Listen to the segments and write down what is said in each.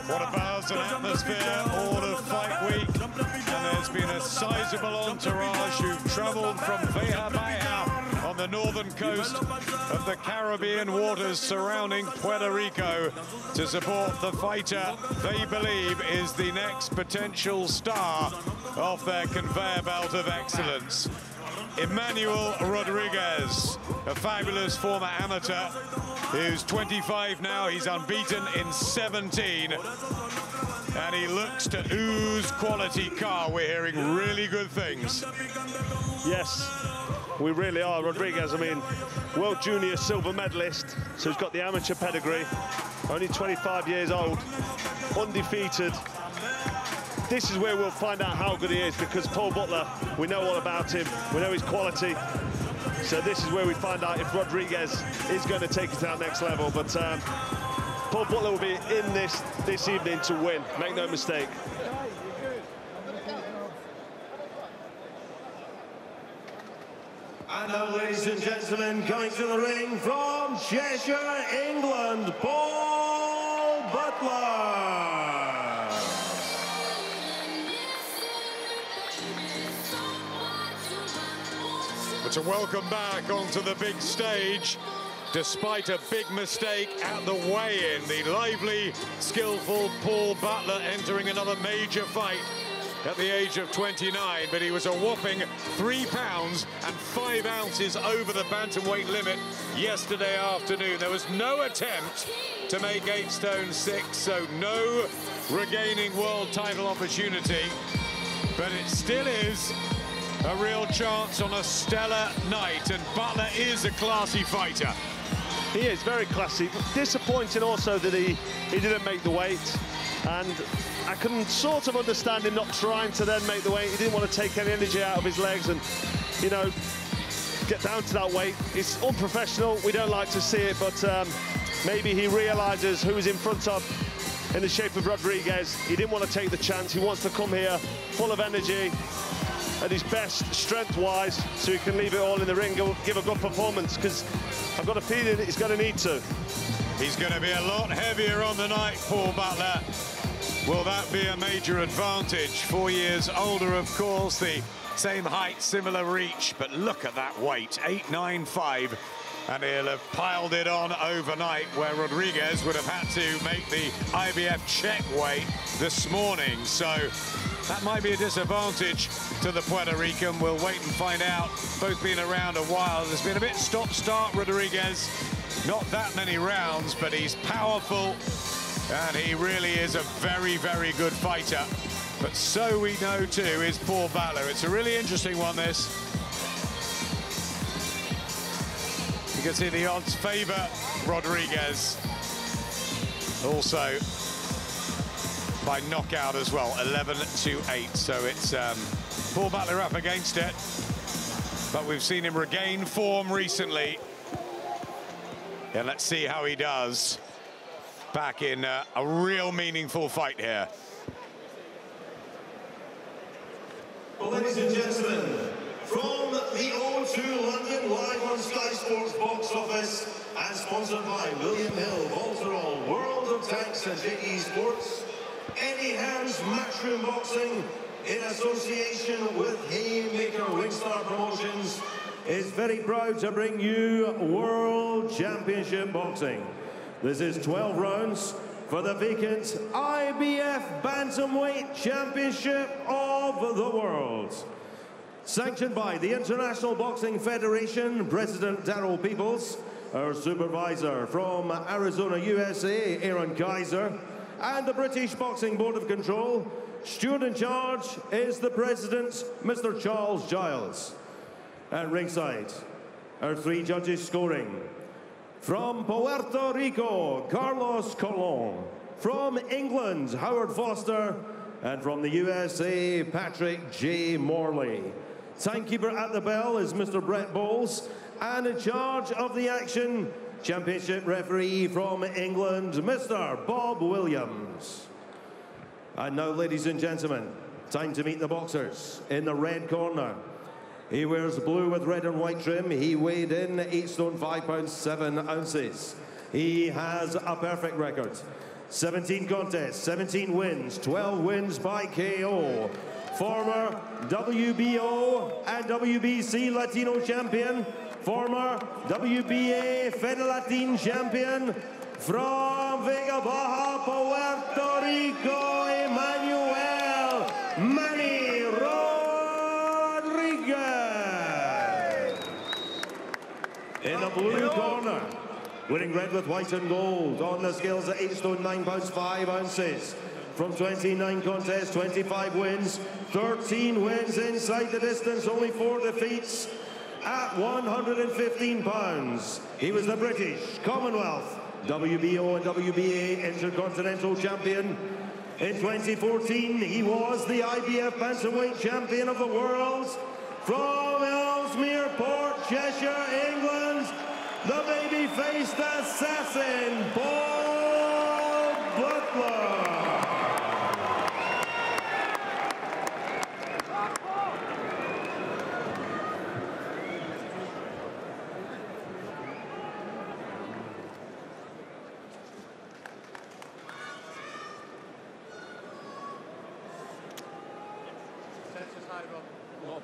What a buzz and atmosphere all of fight week. And there's been a sizable entourage who've travelled from Veja on the northern coast of the Caribbean waters surrounding Puerto Rico to support the fighter they believe is the next potential star of their conveyor belt of excellence. Emmanuel Rodriguez, a fabulous former amateur who's 25 now. He's unbeaten in 17. And he looks to ooze quality car. We're hearing really good things. Yes, we really are. Rodriguez, I mean, World Junior silver medalist, so he's got the amateur pedigree, only 25 years old, undefeated. This is where we'll find out how good he is, because Paul Butler, we know all about him, we know his quality. So this is where we find out if Rodriguez is going to take it to that next level. But Paul Butler will be in this evening to win, make no mistake. And now, ladies and gentlemen, coming to the ring from Cheshire, England, Paul Butler. But a welcome back onto the big stage, despite a big mistake at the weigh-in. The lively, skillful Paul Butler entering another major fight at the age of 29, but he was a whopping 3 pounds and 5 ounces over the bantamweight limit yesterday afternoon. There was no attempt to make 8 stone 6, so no regaining world title opportunity, but it still is a real chance on a stellar night, and Butler is a classy fighter. He is very classy. Disappointing also that he didn't make the weight, and I can sort of understand him not trying to then make the weight. He didn't want to take any energy out of his legs and, you know, get down to that weight. It's unprofessional. We don't like to see it, but maybe he realizes who's in front of in the shape of Rodriguez. He didn't want to take the chance. He wants to come here full of energy, at his best strength-wise, so he can leave it all in the ring, give a good performance, because I've got a feeling he's going to need to. He's going to be a lot heavier on the night, Paul Butler. Will that be a major advantage? 4 years older, of course, the same height, similar reach, but look at that weight, 895, and he'll have piled it on overnight, where Rodriguez would have had to make the IBF check weight this morning, so that might be a disadvantage to the Puerto Rican. We'll wait and find out. Both been around a while. There's been a bit stop-start, Rodriguez. Not that many rounds, but he's powerful, and he really is a very, very good fighter. But so we know, too, is Paul Butler. It's a really interesting one, this. You can see the odds favour Rodriguez. Also by knockout as well, 11-8. So it's Paul Butler up against it. But we've seen him regain form recently. And let's see how he does back in a real meaningful fight here. Well, ladies and gentlemen, from the O2 London, live on Sky Sports box office, and sponsored by William Hill, Volterol, World of Tanks and JE Sports, Eddie Hearn's Matchroom Boxing, in association with Haymaker Wingstar Promotions, is very proud to bring you World Championship Boxing. This is 12 rounds for the vacant IBF Bantamweight Championship of the World. Sanctioned by the International Boxing Federation, President Darrell Peoples, our supervisor from Arizona, USA, Aaron Kaiser, and the British Boxing Board of Control. Steward in charge is the President, Mr. Charles Giles. At ringside, our 3 judges scoring. From Puerto Rico, Carlos Colon. From England, Howard Foster. And from the USA, Patrick J. Morley. Timekeeper at the bell is Mr. Brett Bowles. And in charge of the action, championship referee from England, Mr. Bob Williams. And now, ladies and gentlemen, time to meet the boxers. In the red corner, He wears blue with red and white trim. He weighed in 8 stone 5 pounds 7 ounces. He has a perfect record. 17 contests, 17 wins, 12 wins by KO. Former WBO and WBC Latino champion, former WBA Fedelatin champion, from Vega Baja, Puerto Rico, Emmanuel Manny Rodriguez. In the blue corner, winning red with white and gold, on the scales at 8 stone 9 pounds 5 ounces. From 29 contests, 25 wins, 13 wins inside the distance, only 4 defeats at 115 pounds. He was the British, Commonwealth, WBO and WBA Intercontinental Champion. In 2014, he was the IBF Bantamweight Champion of the World. From Ellesmere Port, Cheshire, England, the baby-faced assassin, Paul Butler.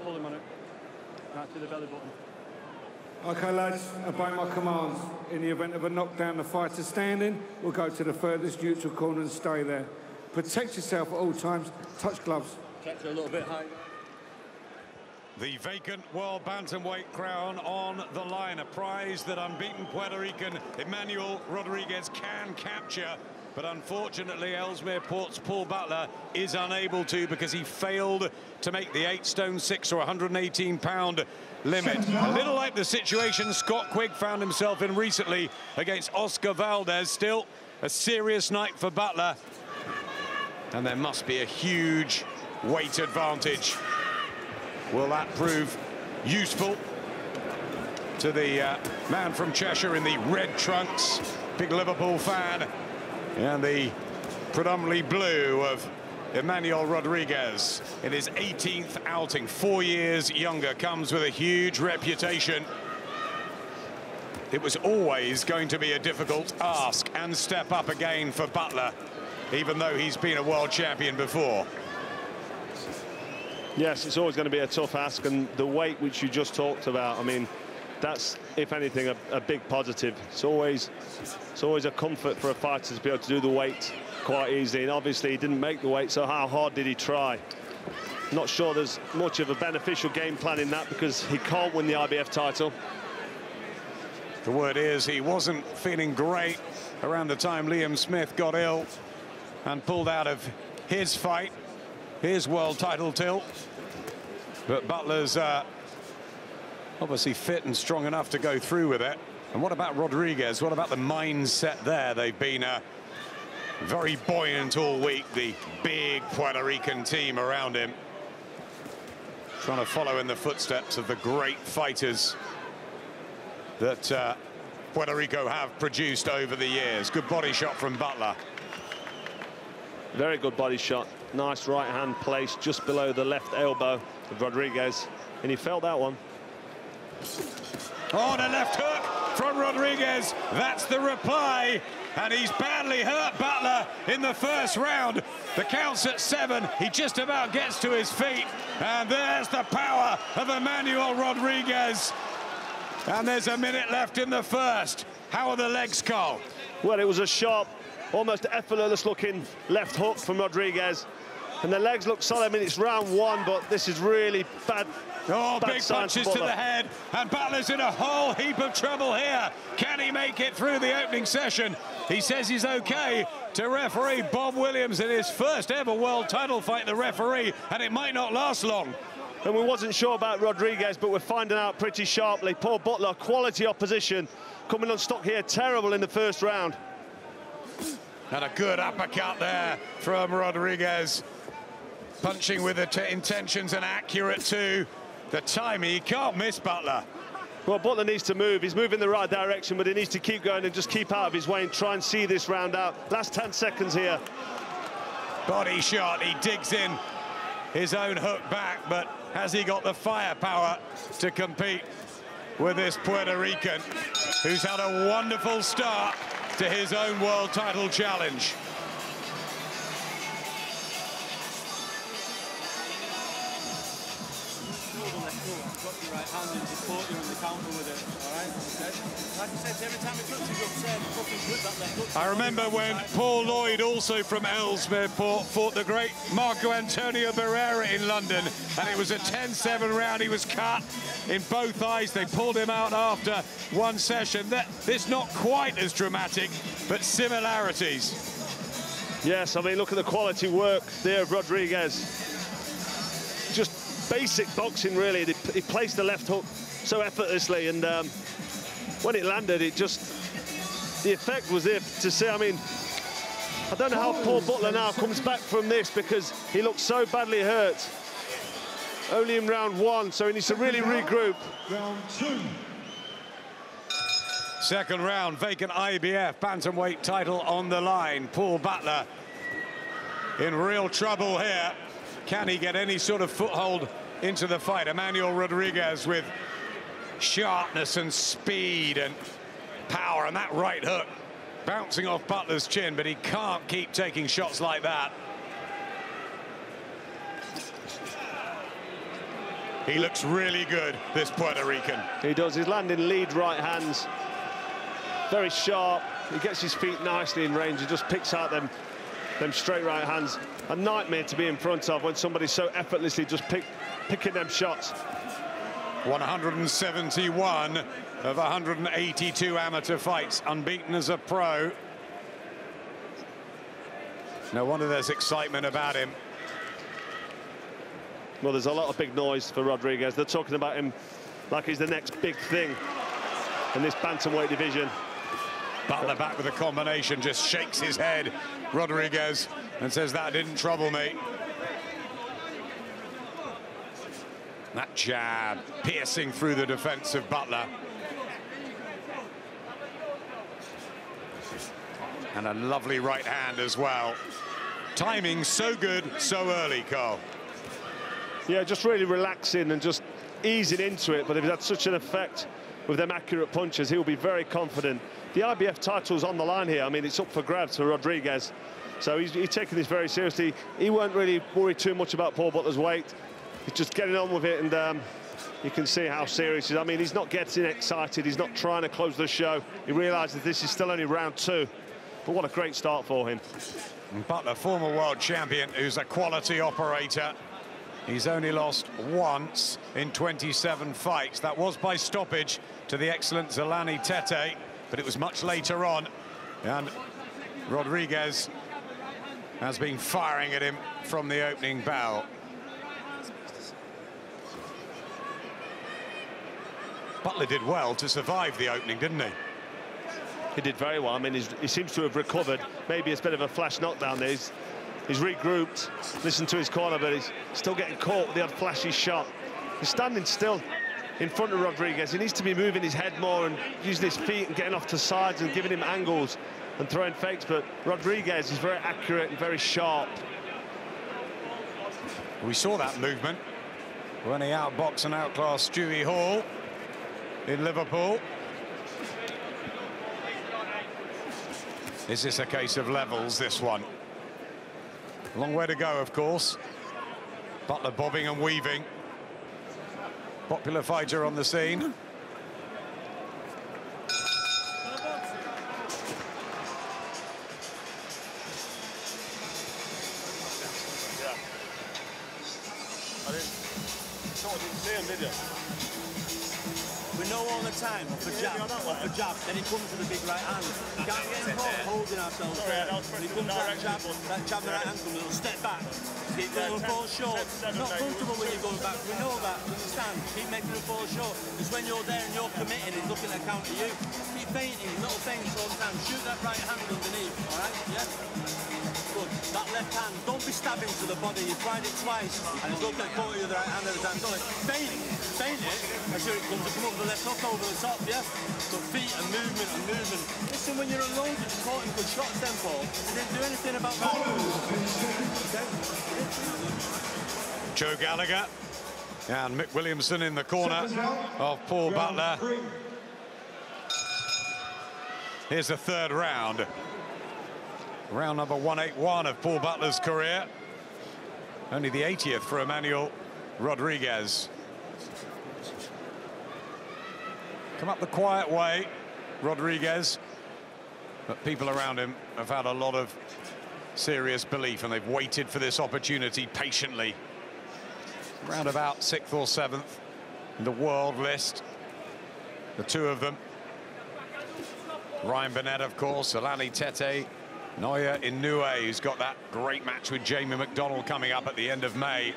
Pull him on it. Right to the belly button. Okay, lads, obey my commands. In the event of a knockdown, the fighter standing will go to the furthest neutral corner and stay there. Protect yourself at all times. Touch gloves. Catch her a little bit high. The vacant world bantamweight crown on the line, a prize that unbeaten Puerto Rican Emmanuel Rodriguez can capture. But unfortunately, Ellesmere Port's Paul Butler is unable to, because he failed to make the 8 stone 6 or 118 pound limit. A little like the situation Scott Quigg found himself in recently against Oscar Valdez. Still a serious night for Butler. And there must be a huge weight advantage. Will that prove useful to the man from Cheshire in the red trunks, big Liverpool fan? And the predominantly blue of Emmanuel Rodriguez in his 18th outing, 4 years younger, comes with a huge reputation. It was always going to be a difficult ask and step up again for Butler, even though he's been a world champion before. Yes, it's always going to be a tough ask, and the weight which you just talked about, I mean, that's, if anything, a big positive. It's always a comfort for a fighter to be able to do the weight quite easily, and obviously he didn't make the weight, so how hard did he try? Not sure there's much of a beneficial game plan in that, because he can't win the IBF title. The word is he wasn't feeling great around the time Liam Smith got ill and pulled out of his fight, his world title tilt. But Butler's obviously fit and strong enough to go through with it. And what about Rodriguez? What about the mindset there? They've been very buoyant all week, the big Puerto Rican team around him, trying to follow in the footsteps of the great fighters that Puerto Rico have produced over the years. Good body shot from Butler. Very good body shot. Nice right hand placed just below the left elbow of Rodriguez, and he felt that one. Oh, the left hook from Rodriguez. That's the reply. And he's badly hurt, Butler, in the first round. The count's at 7. He just about gets to his feet. And there's the power of Emmanuel Rodriguez. And there's a minute left in the first. How are the legs, Carl? Well, it was a sharp, almost effortless-looking left hook from Rodriguez. And the legs look solid. I mean, it's round 1, but this is really bad. Oh, big punches to the head, and Butler's in a whole heap of trouble here. Can he make it through the opening session? He says he's okay to referee Bob Williams in his first ever world title fight, the referee, and it might not last long. And we wasn't sure about Rodriguez, but we're finding out pretty sharply. Poor Butler, quality opposition, coming unstuck here, terrible in the first round. And a good uppercut there from Rodriguez. Punching with the intentions and accurate too. The timing, he can't miss Butler. Well, Butler needs to move. He's moving in the right direction, but he needs to keep going and just keep out of his way and try and see this round out. Last 10 seconds here. Body shot, he digs in his own hook back, but has he got the firepower to compete with this Puerto Rican, who's had a wonderful start to his own world title challenge? Right hand and support you on the counter with it, all right? Like I said, every time he touches you upstairs, he fucking with that left hook. I remember when Paul Lloyd, also from Ellesmere Port, fought the great Marco Antonio Barrera in London, and it was a 10-7 round. He was cut in both eyes. They pulled him out after one session. This not quite as dramatic, but similarities. Yes, I mean, look at the quality work there of Rodriguez. Just basic boxing, really. He placed the left hook so effortlessly, and when it landed, it just, the effect was there to see. I mean, I don't know how Paul Butler now comes back from this, because he looks so badly hurt. Only in round one, so he needs to really regroup. Round two. Second round, vacant IBF bantamweight title on the line. Paul Butler in real trouble here. Can he get any sort of foothold into the fight? Emmanuel Rodriguez with sharpness and speed and power, and that right hook bouncing off Butler's chin, but he can't keep taking shots like that. He looks really good, this Puerto Rican. He does. He's landing lead right hands. Very sharp. He gets his feet nicely in range. He just picks out them straight right hands. A nightmare to be in front of when somebody's so effortlessly just picking them shots. 171 of 182 amateur fights, unbeaten as a pro. No wonder there's excitement about him. Well, there's a lot of big noise for Rodriguez. They're talking about him like he's the next big thing in this bantamweight division. Butler back with a combination, just shakes his head, Rodriguez, and says that didn't trouble me. That jab piercing through the defense of Butler. And a lovely right hand as well. Timing so good, so early, Carl. Yeah, just really relaxing and just easing into it. But if he's had such an effect with them accurate punches, he'll be very confident. The IBF title's on the line here. I mean, it's up for grabs for Rodriguez. So he's taking this very seriously. He won't really worry too much about Paul Butler's weight. He's just getting on with it, and you can see how serious he is. I mean, he's not getting excited. He's not trying to close the show. He realises this is still only round two. But what a great start for him. Butler, former world champion, who's a quality operator. He's only lost once in 27 fights. That was by stoppage to the excellent Zolani Tete, but it was much later on. And Rodriguez has been firing at him from the opening bell. Butler did well to survive the opening, didn't he? He did very well. I mean, he seems to have recovered. Maybe it's a bit of a flash knockdown there. He's regrouped, listened to his corner, but he's still getting caught with the odd flashy shot. He's standing still in front of Rodriguez. He needs to be moving his head more and using his feet and getting off to sides and giving him angles and throwing fakes, but Rodriguez is very accurate and very sharp. We saw that movement when he outboxed and outclassed Stewie Hall in Liverpool. Is this a case of levels, this one? Long way to go, of course. Butler bobbing and weaving. Popular fighter on the scene. We know all the time, off a jab, then he comes to the big right hand. You can't get involved holding ourselves there. When he comes to that jab, the right hand comes, a little step back. Keep letting him fall short. Not comfortable when you're going back. We know that, we understand. Keep making him fall short. Because when you're there and you're committing, he's looking at to counter you. Keep feinting, little feints all the time. Shoot that right hand underneath, all right? Yeah? Good. That left hand, don't be stabbing to the body. You tried it twice, and don't get caught with the right hand every time. Don't it? Feint it, and sure it comes to come over the left hook over the top, yeah? So feet and movement and movement. Listen, when you're alone, you're caught in good shots then, Paul. You didn't do anything about that. Joe Gallagher and Mick Williamson in the corner of Paul Butler. Here's the third round. Round number 181 of Paul Butler's career. Only the 80th for Emmanuel Rodriguez. Come up the quiet way, Rodriguez. But people around him have had a lot of serious belief, and they've waited for this opportunity patiently. Round about 6th or 7th in the world list, the two of them. Ryan Burnett, of course, Alani Tete, Noya Inoue, who's got that great match with Jamie McDonnell coming up at the end of May.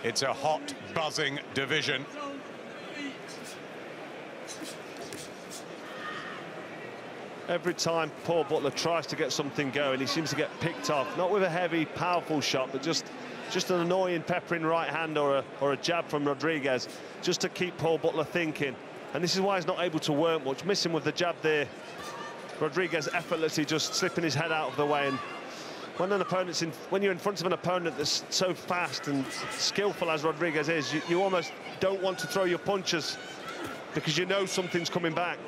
It's a hot, buzzing division. Every time Paul Butler tries to get something going, he seems to get picked off. Not with a heavy, powerful shot, but just an annoying, peppering right hand or a jab from Rodriguez, just to keep Paul Butler thinking. And this is why he's not able to work much. Missing with the jab there. Rodriguez effortlessly just slipping his head out of the way. And when you're in front of an opponent that's so fast and skillful as Rodriguez is, you almost don't want to throw your punches because you know something's coming back.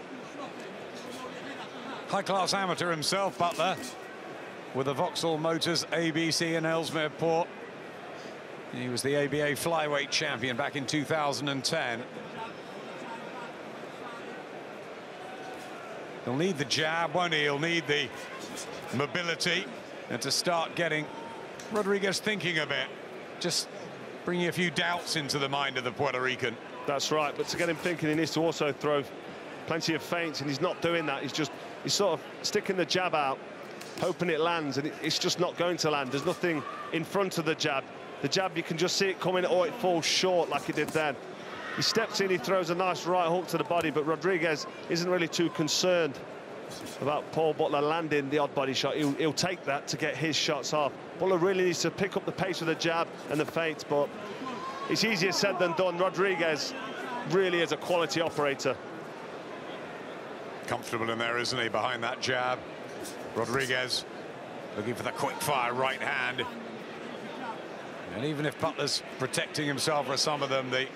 High-class amateur himself, Butler, with the Vauxhall Motors ABC in Ellesmere Port. He was the ABA flyweight champion back in 2010. He'll need the jab, won't he? He'll need the mobility, and to start getting Rodriguez thinking a bit, just bringing a few doubts into the mind of the Puerto Rican. That's right, but to get him thinking, he needs to also throw plenty of feints, and he's not doing that. He's sort of sticking the jab out, hoping it lands, and it's just not going to land. There's nothing in front of the jab. The jab, you can just see it coming, or it falls short like it did then. He steps in, he throws a nice right hook to the body, but Rodriguez isn't really too concerned about Paul Butler landing the odd body shot. He'll take that to get his shots off. Butler really needs to pick up the pace with the jab and the feints, but it's easier said than done. Rodriguez really is a quality operator. Comfortable in there, isn't he, behind that jab? Rodriguez looking for the quick-fire right hand. And even if Butler's protecting himself with some of them, the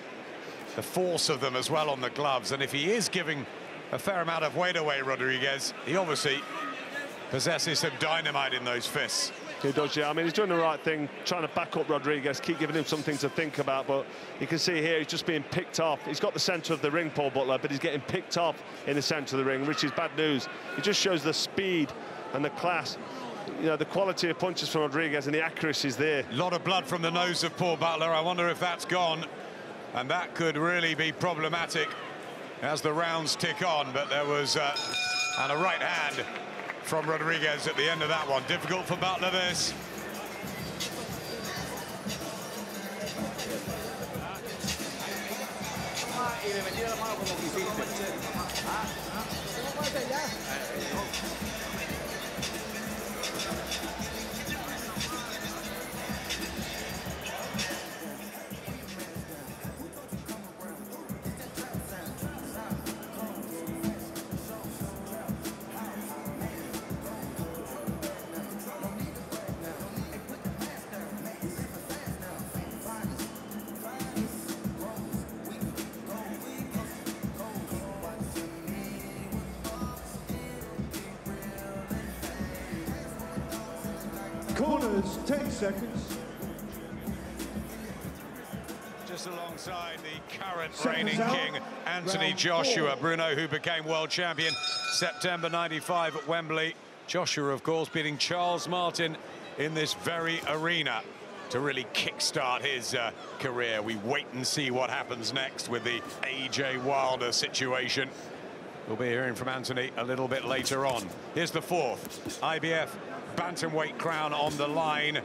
force of them as well on the gloves, and if he is giving a fair amount of weight away, Rodriguez, he obviously possesses some dynamite in those fists. He does, yeah. I mean, he's doing the right thing, trying to back up Rodriguez, keep giving him something to think about, but you can see here he's just being picked off. He's got the centre of the ring, Paul Butler, but he's getting picked off in the centre of the ring, which is bad news. It just shows the speed and the class, you know, the quality of punches from Rodriguez, and the accuracy is there. A lot of blood from the nose of Paul Butler. I wonder if that's gone, and that could really be problematic as the rounds tick on. But there was and a right hand from Rodriguez at the end of that one. Difficult for Butler, this. Corners, 10 seconds. Just alongside the current reigning king, Anthony Joshua. Bruno, who became world champion September '95 at Wembley. Joshua, of course, beating Charles Martin in this very arena to really kickstart his career. We wait and see what happens next with the AJ Wilder situation. We'll be hearing from Anthony a little bit later on. Here's the fourth IBF bantamweight crown on the line.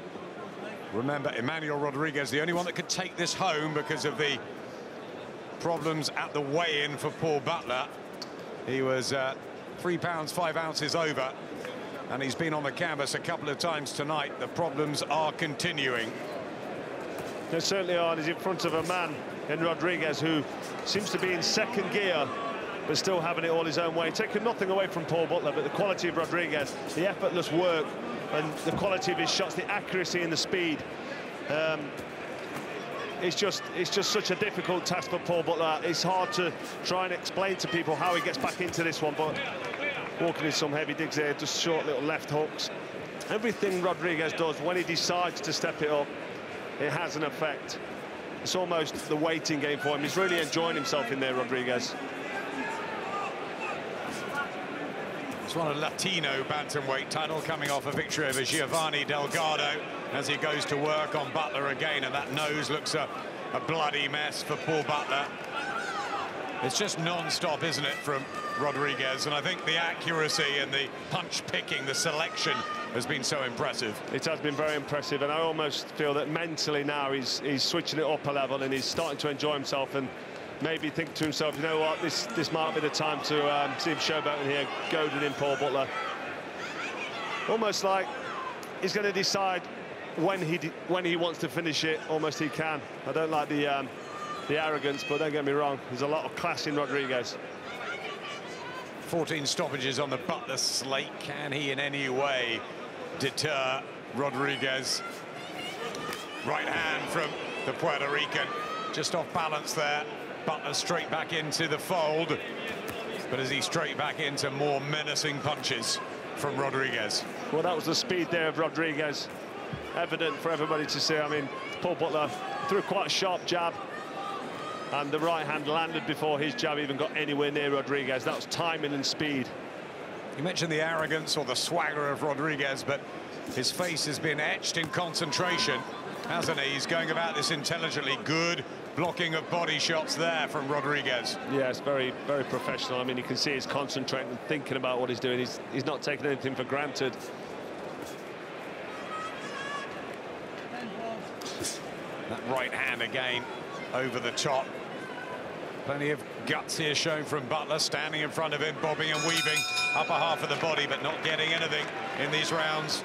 Remember, Emmanuel Rodriguez, the only one that could take this home because of the problems at the weigh-in for Paul Butler. He was 3 pounds 5 ounces over, and he's been on the canvas a couple of times tonight. The problems are continuing. They certainly are. He's in front of a man in Rodriguez who seems to be in second gear, but still having it all his own way. Taking nothing away from Paul Butler, but the quality of Rodriguez, the effortless work, and the quality of his shots, the accuracy and the speed. It's just such a difficult task for Paul Butler. It's hard to try and explain to people how he gets back into this one, but walking in some heavy digs here, just short little left hooks. Everything Rodriguez does, when he decides to step it up, it has an effect. It's almost the waiting game for him. He's really enjoying himself in there, Rodriguez. It's won a Latino bantamweight title, coming off a victory over Giovanni Delgado, as he goes to work on Butler again, and that nose looks a bloody mess for Paul Butler. It's just non-stop, isn't it, from Rodriguez? And I think the accuracy and the punch-picking, the selection, has been so impressive. It has been very impressive, and I almost feel that mentally now he's switching it up a level, and he's starting to enjoy himself and maybe think to himself, you know what, this might be the time to see him showboat in here, goading in Paul Butler. Almost like he's going to decide when he wants to finish it. Almost he can. I don't like the arrogance, but don't get me wrong, there's a lot of class in Rodriguez. 14 stoppages on the Butler slate. Can he in any way deter Rodriguez? Right hand from the Puerto Rican, just off balance there. Butler straight back into the fold, but is he straight back into more menacing punches from Rodriguez? Well, that was the speed there of Rodriguez, evident for everybody to see. I mean, Paul Butler threw quite a sharp jab, and the right hand landed before his jab even got anywhere near Rodriguez. That was timing and speed. You mentioned the arrogance or the swagger of Rodriguez, but his face has been etched in concentration, hasn't he? He's going about this intelligently. Good blocking of body shots there from Rodriguez. Yeah, it's very, very professional. I mean, you can see he's concentrating and thinking about what he's doing. He's not taking anything for granted. That right hand again over the top. Plenty of guts here shown from Butler, standing in front of him, bobbing and weaving upper half of the body, but not getting anything in these rounds.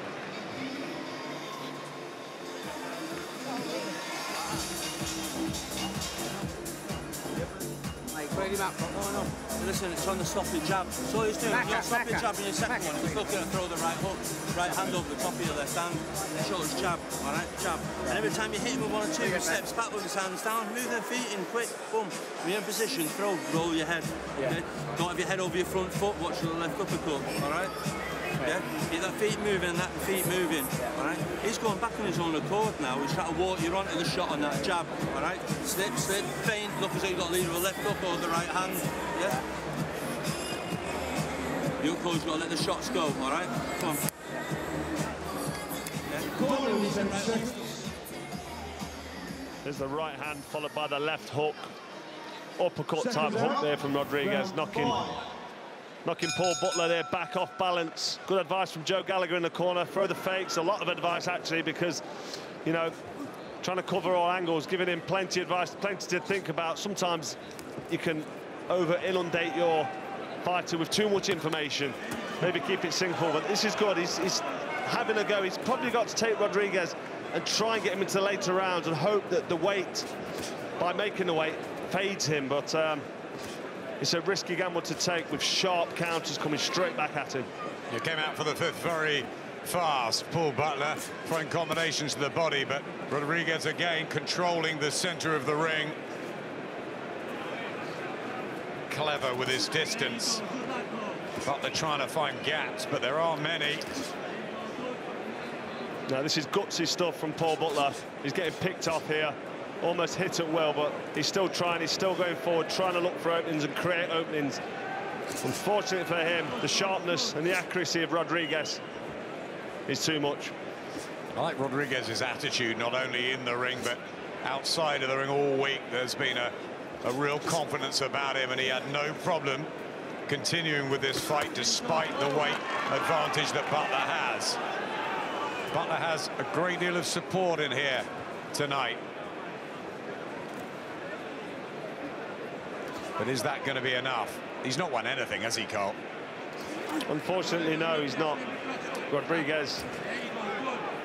Listen, it's on the stopping jab. So he's doing a stopping jab in your second one. He's looking to throw the right hook, right hand over the top of your left hand. Shoulders jab, all right, jab. And every time you hit him with one or two, he steps back with his hands down, move their feet in quick, boom. When you're in position, throw, roll your head. Yeah. Okay? Don't have your head over your front foot, watch the left uppercut, all right? Yeah, get that feet moving, that feet moving, all right? He's going back on his own accord now. He's trying to walk you onto the shot on that jab, all right? Slip, slip, feint, look as though you've got to lead with a left hook or the right hand, yeah? Your coach got to let the shots go, all right? Come on. Yeah. There's the right hand followed by the left hook. Uppercut type hook there from Rodriguez, knocking Paul Butler there back off balance. Good advice from Joe Gallagher in the corner. Throw the fakes, a lot of advice actually, because, you know, trying to cover all angles, giving him plenty of advice, plenty to think about. Sometimes you can over-inundate your fighter with too much information. Maybe keep it simple, but this is good. He's having a go. He's probably got to take Rodriguez and try and get him into later rounds and hope that the weight, by making the weight, fades him, but it's a risky gamble to take with sharp counters coming straight back at him. You came out for the fifth very fast, Paul Butler, throwing combinations to the body, but Rodriguez again controlling the center of the ring. Clever with his distance. Butler trying to find gaps, but there are many. Now this is gutsy stuff from Paul Butler. He's getting picked off here. Almost hit at will, but he's still trying, he's still going forward, trying to look for openings and create openings. Unfortunately for him, the sharpness and the accuracy of Rodriguez is too much. I like Rodriguez's attitude, not only in the ring, but outside of the ring all week. There's been a real confidence about him, and he had no problem continuing with this fight despite the weight advantage that Butler has. Butler has a great deal of support in here tonight. But is that going to be enough? he's not won anything, has he, Carl? Unfortunately, no, he's not. Rodriguez,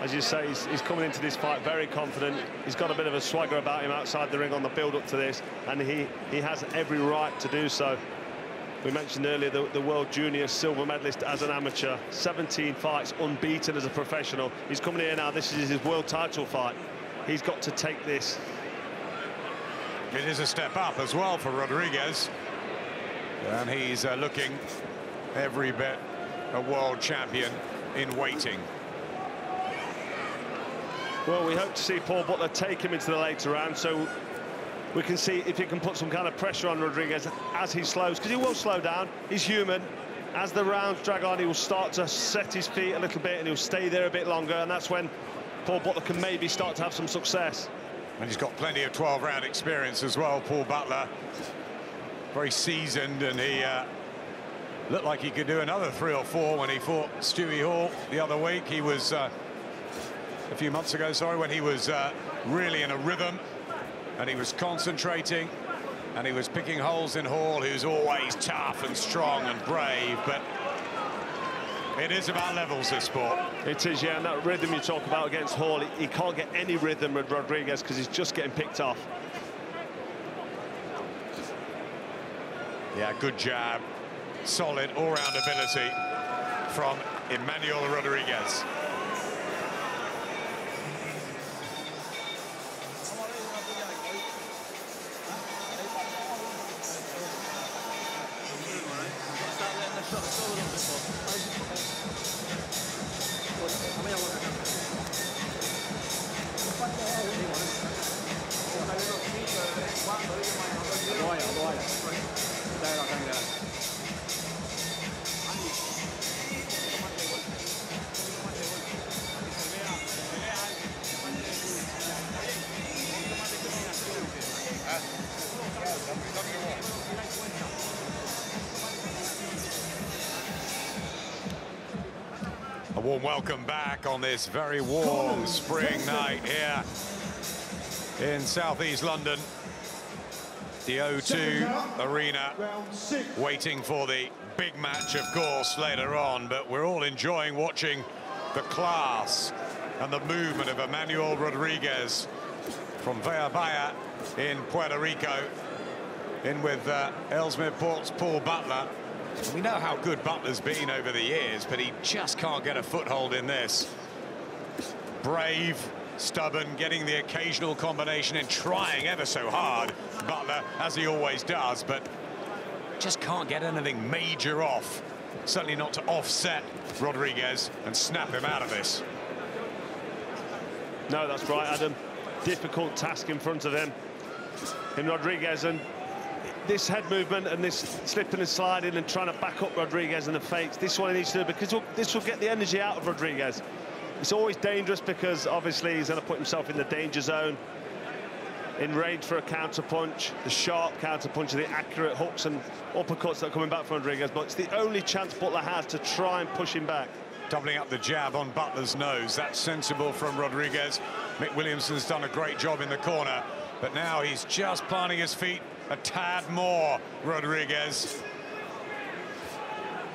as you say, he's coming into this fight very confident. He's got a bit of a swagger about him outside the ring on the build-up to this, and he has every right to do so. We mentioned earlier the World Junior silver medalist as an amateur, 17 fights unbeaten as a professional. He's coming here now, this is his world title fight. He's got to take this. It is a step up as well for Rodriguez. And he's looking every bit a world champion in waiting. Well, we hope to see Paul Butler take him into the later round, so we can see if he can put some kind of pressure on Rodriguez as he slows, because he will slow down. He's human. As the rounds drag on, he will start to set his feet a little bit, and he'll stay there a bit longer, and that's when Paul Butler can maybe start to have some success. And he's got plenty of 12-round experience as well, Paul Butler. Very seasoned, and he looked like he could do another 3 or 4 when he fought Stewie Hall the other week. He was, a few months ago, sorry, when he was really in a rhythm, and he was concentrating, and he was picking holes in Hall, who's always tough and strong and brave, but it is about levels, this sport. It is, yeah, and that rhythm you talk about against Hall, he can't get any rhythm with Rodriguez because he's just getting picked off. Yeah, good jab, solid all-round ability from Emmanuel Rodriguez. A warm welcome back on this very warm spring night here in southeast London. The O2 Arena, waiting for the big match, of course, later on, but we're all enjoying watching the class and the movement of Emmanuel Rodriguez from Verum in Puerto Rico, in with Ellesmere Port's Paul Butler. We know how good Butler's been over the years, but he just can't get a foothold in this. Brave, stubborn, getting the occasional combination and trying ever so hard, Butler, as he always does, but just can't get anything major off. Certainly not to offset Rodriguez and snap him out of this. No, that's right, Adam. Difficult task in front of him in Rodriguez, and this head movement and this slipping and sliding and trying to back up Rodriguez and the fakes, this one he needs to do, because this will get the energy out of Rodriguez. It's always dangerous because obviously he's going to put himself in the danger zone, in range for a counter punch, the sharp counter punch, the accurate hooks and uppercuts that are coming back from Rodriguez, but it's the only chance Butler has to try and push him back. Doubling up the jab on Butler's nose, that's sensible from Rodriguez. Mick Williamson's done a great job in the corner, but now he's just planting his feet a tad more, Rodriguez.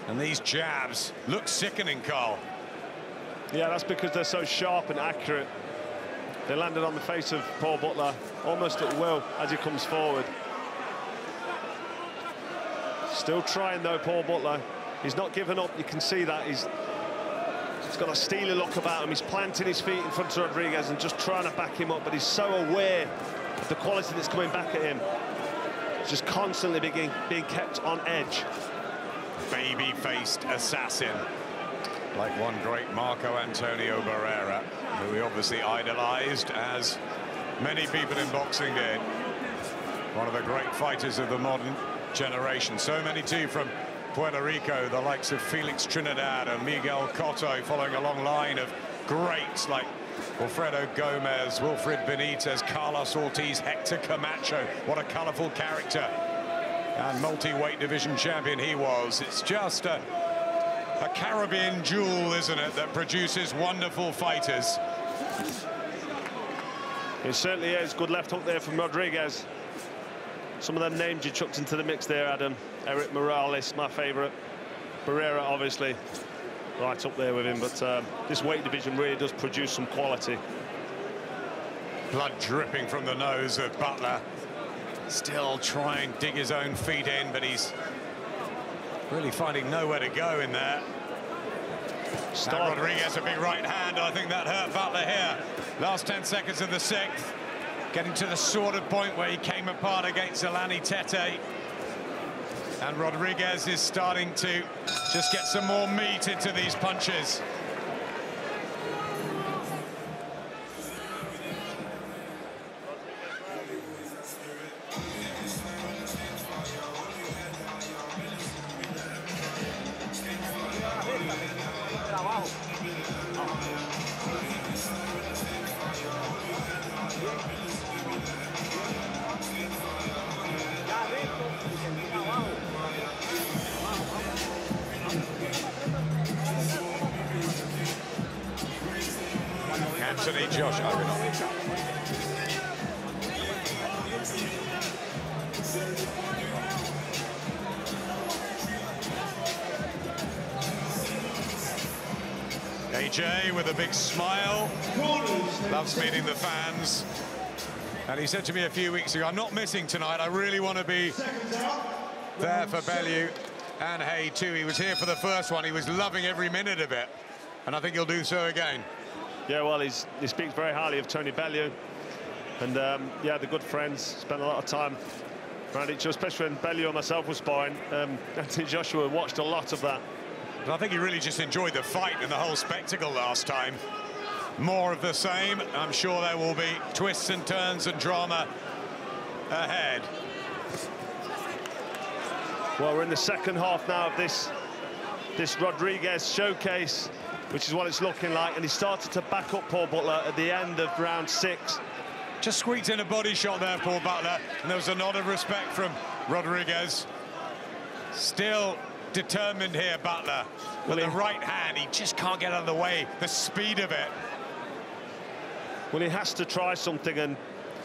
And these jabs look sickening, Carl. Yeah, that's because they're so sharp and accurate. They landed on the face of Paul Butler almost at will as he comes forward. Still trying though, Paul Butler. He's not given up, you can see that. He's got a steely look about him. He's planting his feet in front of Rodriguez and just trying to back him up, but he's so aware of the quality that's coming back at him. He's just constantly being kept on edge. Baby-faced assassin, like one great Marco Antonio Barrera, who he obviously idolized, as many people in boxing did. One of the great fighters of the modern generation. So many too from Puerto Rico, the likes of Felix Trinidad and Miguel Cotto, following a long line of greats like Wilfredo Gomez, Wilfred Benitez, Carlos Ortiz, Hector Camacho. What a colourful character. And multi-weight division champion he was. It's just a Caribbean jewel, isn't it, that produces wonderful fighters. It certainly is. Good left hook there from Rodriguez. Some of them names you chucked into the mix there, Adam. Eric Morales, my favourite. Barrera, obviously, right up there with him. But this weight division really does produce some quality. Blood dripping from the nose of Butler. Still trying to dig his own feet in, but he's really finding nowhere to go in there. Rodriguez, a big right hand. I think that hurt Butler here. Last 10 seconds of the 6th. Getting to the sort of point where he came apart against Zolani Tete. And Rodriguez is starting to just get some more meat into these punches. Anthony Josh. AJ with a big smile, loves meeting the fans. And he said to me a few weeks ago, I'm not missing tonight. I really want to be there for Bellew and Hay too. He was here for the first one. He was loving every minute of it. And I think he'll do so again. Yeah, well, he speaks very highly of Tony Bellew. And, yeah, they're good friends. Spent a lot of time around each other, especially when Bellew and myself were sparring. Anthony Joshua watched a lot of that. But I think he really just enjoyed the fight and the whole spectacle last time. More of the same. I'm sure there will be twists and turns and drama ahead. Well, we're in the second half now of this Rodriguez showcase, which is what it's looking like, and he started to back up Paul Butler at the end of round 6. Just squeaked in a body shot there, Paul Butler, and there was a nod of respect from Rodriguez. Still determined here, Butler. With the right hand, he just can't get out of the way. The speed of it. Well, he has to try something, and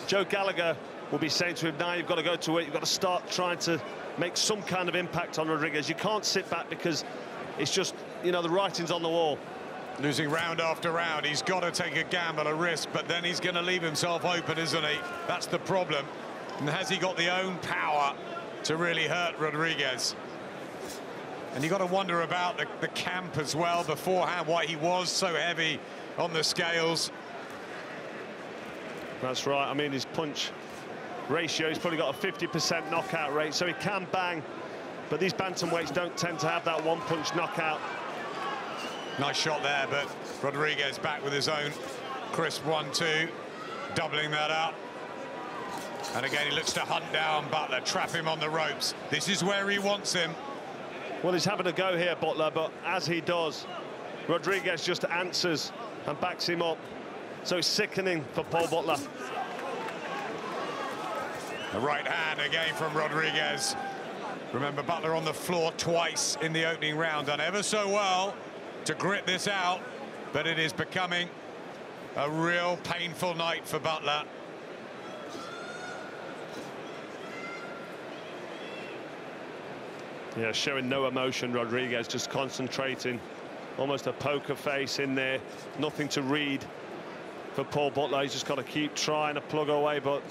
Joe Gallagher will be saying to him, now you've got to go to it. You've got to start trying to make some kind of impact on Rodriguez. You can't sit back because it's just, you know, the writing's on the wall. Losing round after round, he's got to take a gamble, a risk, but then he's going to leave himself open, isn't he? That's the problem. And has he got the own power to really hurt Rodriguez? And you've got to wonder about the camp as well beforehand, why he was so heavy on the scales. That's right. I mean, his punch ratio, he's probably got a 50% knockout rate, so he can bang. But these bantamweights don't tend to have that one-punch knockout. Nice shot there, but Rodriguez back with his own crisp 1-2, doubling that up. And again, he looks to hunt down Butler, trap him on the ropes. This is where he wants him. Well, he's having a go here, Butler, but as he does, Rodriguez just answers and backs him up. So it's sickening for Paul Butler. The right hand again from Rodriguez. Remember, Butler on the floor twice in the opening round, done ever so well to grit this out, but it is becoming a real painful night for Butler. Yeah, showing no emotion, Rodriguez, just concentrating, almost a poker face in there, nothing to read for Paul Butler. He's just got to keep trying to plug away, but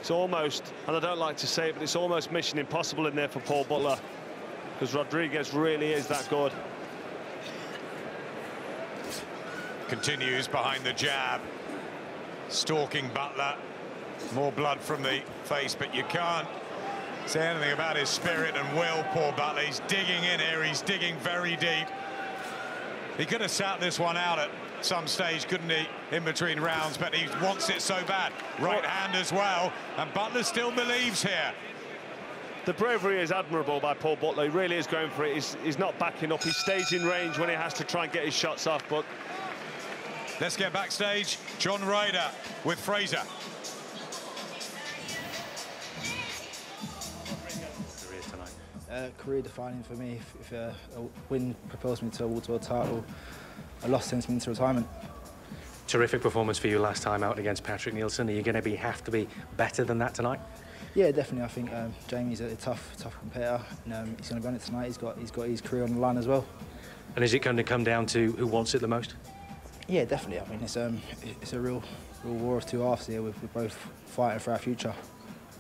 it's almost, and I don't like to say it, but it's almost mission impossible in there for Paul Butler, because Rodriguez really is that good. Continues behind the jab, stalking Butler. More blood from the face, but you can't say anything about his spirit and will, Paul Butler. He's digging in here, he's digging very deep. He could have sat this one out at some stage, couldn't he, in between rounds, but he wants it so bad. Right hand as well, and Butler still believes here. The bravery is admirable by Paul Butler. He really is going for it. He's not backing up. He stays in range when he has to try and get his shots off, but... Let's get backstage. John Ryder with Fraser. Career defining for me. If a win propels me towards a title, a loss sends me into retirement. Terrific performance for you last time out against Patrick Nielsen. Are you going to have to be better than that tonight? Yeah, definitely. I think Jamie's a tough competitor, and he's going to be on it tonight. He's got his career on the line as well. And is it going to come down to who wants it the most? Yeah, definitely. I mean, it's a real war of two halves here. We're both fighting for our future.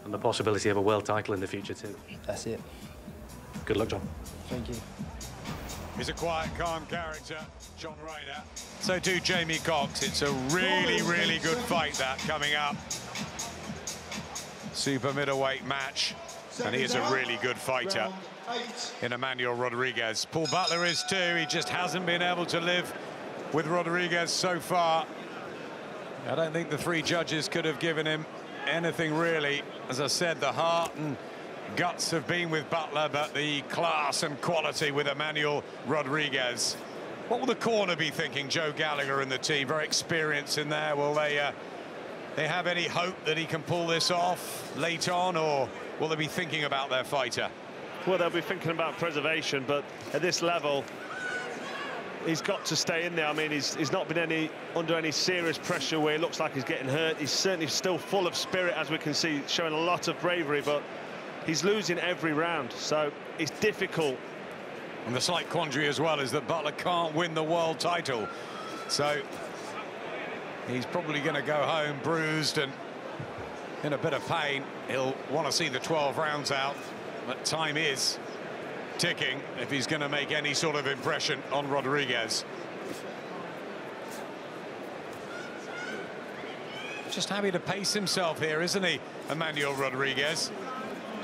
And the possibility of a world title in the future too. That's it. Good luck, John. Thank you. He's a quiet, calm character, John Ryder. So too Jamie Cox. It's a really, really good fight that coming up. Super middleweight match, and he is a really good fighter in Emmanuel Rodriguez. Paul Butler is too. He just hasn't been able to live with Rodriguez so far. I don't think the three judges could have given him anything really. As I said, the heart and guts have been with Butler, but the class and quality with Emmanuel Rodriguez. What will the corner be thinking? Joe Gallagher and the team, very experienced in there. Will they have any hope that he can pull this off late on, or will they be thinking about their fighter? Well, they'll be thinking about preservation, but at this level, he's got to stay in there. I mean, he's not been under any serious pressure where it looks like he's getting hurt. He's certainly still full of spirit, as we can see, showing a lot of bravery, but he's losing every round, so it's difficult. And the slight quandary as well is that Butler can't win the world title, so he's probably going to go home bruised and in a bit of pain. He'll want to see the 12 rounds out, but time is ticking if he's going to make any sort of impression on Rodriguez. Just happy to pace himself here, isn't he, Emmanuel Rodriguez?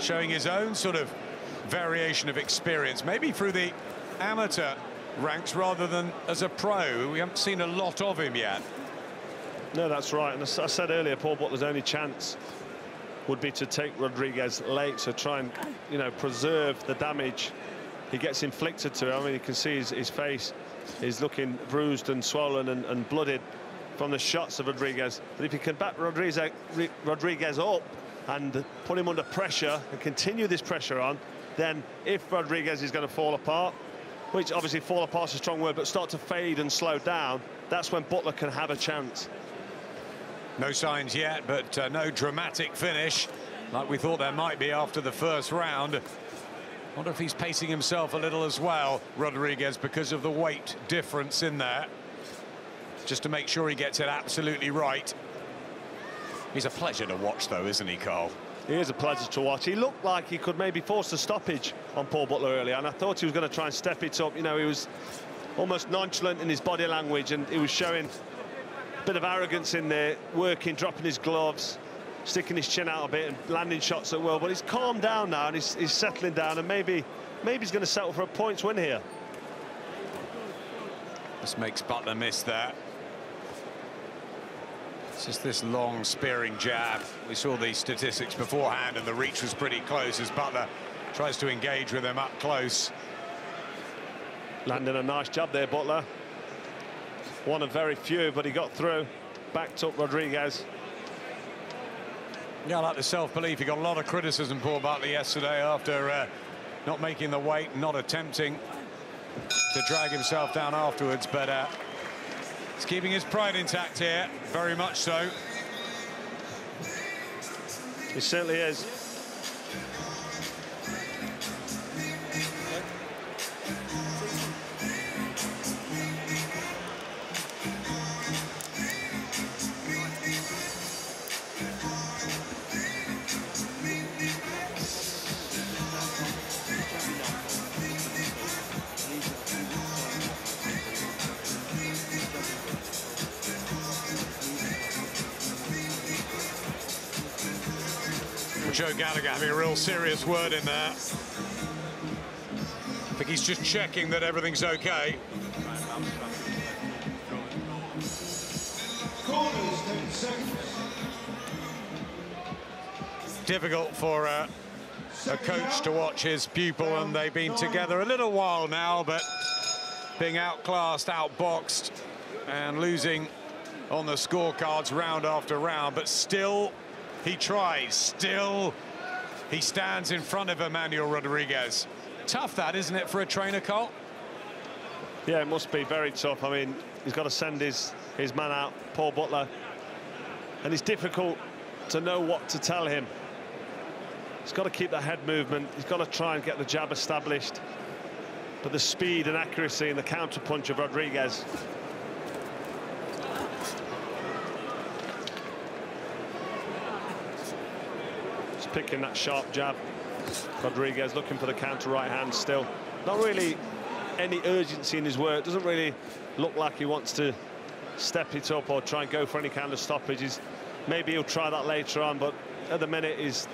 Showing his own sort of variation of experience, maybe through the amateur ranks rather than as a pro. We haven't seen a lot of him yet. No, that's right. And as I said earlier, Paul Butler's only chance would be to take Rodriguez late, so try and, you know, preserve the damage he gets inflicted to him. I mean, you can see his face is looking bruised and swollen and blooded from the shots of Rodriguez. But if you can back Rodriguez up and put him under pressure and continue this pressure on, then if Rodriguez is going to fall apart, which obviously fall apart is a strong word, but start to fade and slow down, that's when Butler can have a chance. No signs yet, but no dramatic finish like we thought there might be after the first round. Wonder if he's pacing himself a little as well, Rodriguez, because of the weight difference in there, just to make sure he gets it absolutely right. He's a pleasure to watch, though, isn't he, Carl? He is a pleasure to watch. He looked like he could maybe force a stoppage on Paul Butler earlier, and I thought he was going to try and step it up. You know, he was almost nonchalant in his body language, and he was showing a bit of arrogance in there, working, dropping his gloves, sticking his chin out a bit and landing shots at will. But he's calmed down now, and he's settling down, and maybe he's going to settle for a points win here. This makes Butler miss there. It's just this long spearing jab. We saw the statistics beforehand, and the reach was pretty close as Butler tries to engage with him up close. Landing a nice jab there, Butler. One of very few, but he got through. Backed up Rodriguez. Yeah, I like the self-belief. He got a lot of criticism, Paul Butler, yesterday after not making the weight, not attempting to drag himself down afterwards, but he's keeping his pride intact here, very much so. He certainly is. Joe Gallagher having a real serious word in there. I think he's just checking that everything's okay. Difficult for a coach to watch his pupil, and they've been together a little while now, but being outclassed, outboxed, and losing on the scorecards round after round, but still he tries, still he stands in front of Emmanuel Rodriguez. Tough that, isn't it, for a trainer, Cole? Yeah, it must be very tough. I mean, he's got to send his man out, Paul Butler, and it's difficult to know what to tell him. He's got to keep that head movement. He's got to try and get the jab established. But the speed and accuracy and the counter punch of Rodriguez. Just picking that sharp jab. Rodriguez looking for the counter right hand still. Not really any urgency in his work. Doesn't really look like he wants to step it up or try and go for any kind of stoppages. Maybe he'll try that later on, but at the minute he's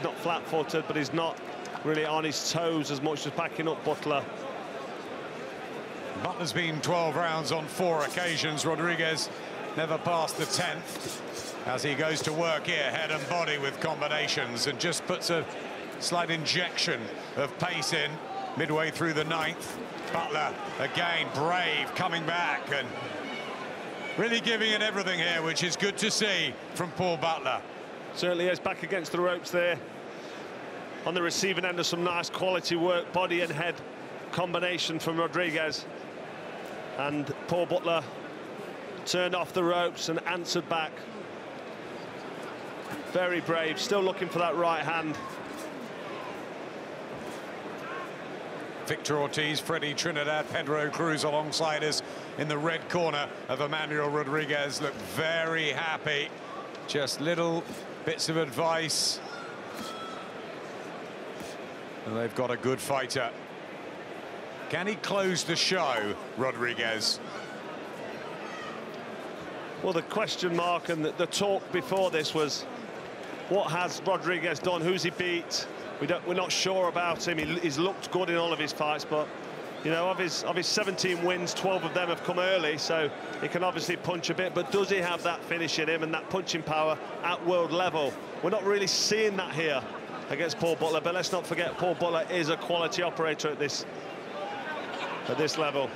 not flat-footed, but he's not really on his toes as much as backing up Butler. Butler's been 12 rounds on 4 occasions. Rodriguez never passed the 10th as he goes to work here, head and body with combinations, and just puts a slight injection of pace in midway through the 9th. Butler, again, brave, coming back and really giving it everything here, which is good to see from Paul Butler. Certainly is, back against the ropes there. On the receiving end of some nice quality work, body and head combination from Rodriguez. And Paul Butler turned off the ropes and answered back. Very brave, still looking for that right hand. Victor Ortiz, Freddie Trinidad, Pedro Cruz alongside us in the red corner of Emmanuel Rodriguez. Look very happy. Just little bits of advice. And they've got a good fighter. Can he close the show, Rodriguez? Well, the question mark and the talk before this was, what has Rodriguez done? Who's he beat? We're not sure about him. He's looked good in all of his fights, but you know, of his 17 wins, 12 of them have come early, so he can obviously punch a bit, but does he have that finish in him and that punching power at world level? We're not really seeing that here against Paul Butler, but let's not forget Paul Butler is a quality operator at this level.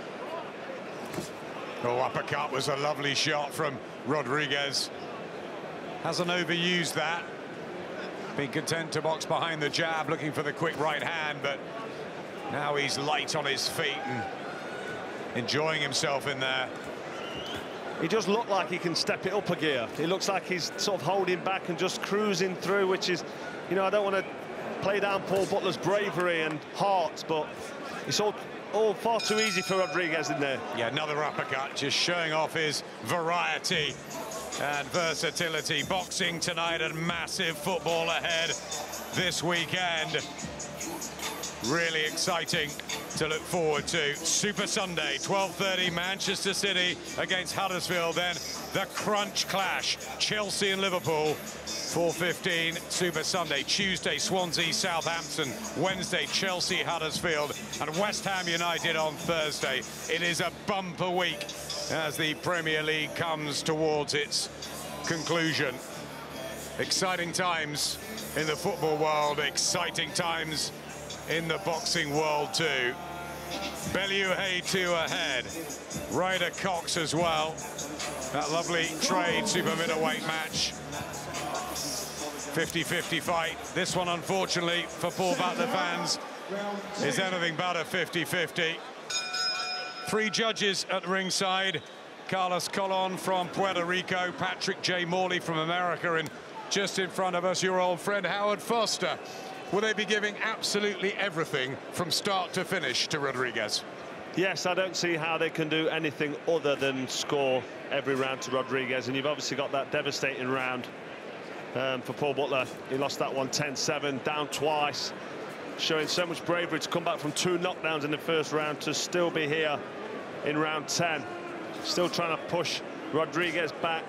Oh, uppercut was a lovely shot from Rodriguez. Hasn't overused that. Been content to box behind the jab, looking for the quick right hand, but now he's light on his feet and enjoying himself in there. He does look like he can step it up a gear. He looks like he's sort of holding back and just cruising through, which is, you know, I don't want to play down Paul Butler's bravery and heart, but it's all far too easy for Rodriguez in there. Yeah, another uppercut, just showing off his variety and versatility. Boxing tonight and massive football ahead this weekend. Really exciting to look forward to. Super Sunday, 12:30, Manchester City against Huddersfield. Then the crunch clash, Chelsea and Liverpool, 4:15, Super Sunday. Tuesday, Swansea, Southampton. Wednesday, Chelsea, Huddersfield. And West Ham United on Thursday. It is a bumper week as the Premier League comes towards its conclusion. Exciting times in the football world, exciting times in the boxing world too. Bellew Hay 2 ahead. Ryder Cox as well. That lovely trade super middleweight match. 50-50 fight. This one, unfortunately, for Paul Butler fans, is anything but a 50-50. 3 judges at ringside. Carlos Colon from Puerto Rico, Patrick J. Morley from America, and just in front of us, your old friend Howard Foster. Will they be giving absolutely everything from start to finish to Rodriguez? Yes, I don't see how they can do anything other than score every round to Rodriguez, and you've obviously got that devastating round for Paul Butler. He lost that one 10-7, down twice, showing so much bravery to come back from 2 knockdowns in the first round to still be here in round 10. Still trying to push Rodriguez back.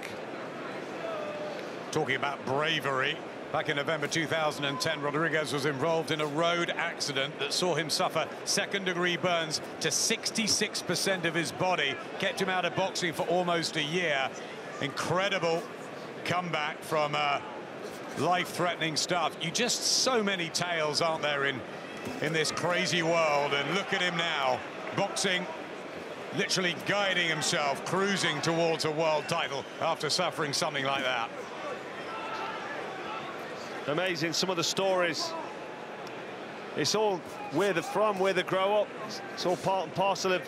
Talking about bravery, back in November 2010, Rodriguez was involved in a road accident that saw him suffer second-degree burns to 66% of his body, kept him out of boxing for almost a year. Incredible comeback from life-threatening stuff. So many tales, aren't there, in this crazy world? And look at him now, boxing, literally guiding himself, cruising towards a world title after suffering something like that. Amazing, some of the stories. It's all where they're from, where they grow up. It's all part and parcel of